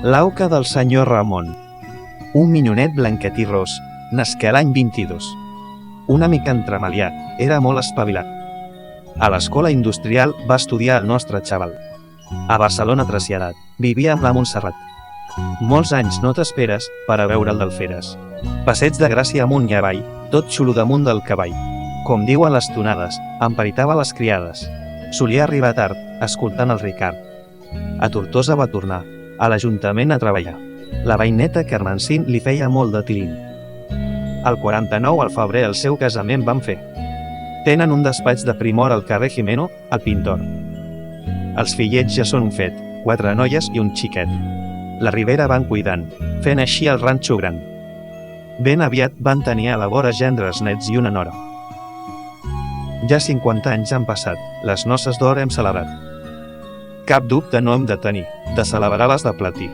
L'auca del senyor Ramon. Un minyonet blanquet i ros, nasqué l'any 22. Una mica entremaliat, era molt espavilat. A l'escola industrial va estudiar el nostre xaval. A Barcelona traslladat, vivia amb la Montserrat. Molts anys no t'esperes per a veure'l d'Alferes. Passeig de Gràcia amunt i avall, tot xulo damunt del cavall. Com diuen les tonades, emparitava les criades. Solia arribar tard, escoltant el Ricard. A Tortosa va tornar, a l'Ajuntament a treballar. La veïneta Carmencín li feia molt de tilín. Al 49 al febrer el seu casament van fer. Tenen un despatx de primor al carrer Jimeno, al Pintor. Els fillets ja són un fet, 4 noies i un xiquet. La Ribera van cuidant, fent així el ranxo gran. Ben aviat van tenir a la vora gendres nets i una nora. Ja 50 anys han passat, les noces d'or hem celebrat. Cap dubte no hem de tenir, de celebrar les de platí.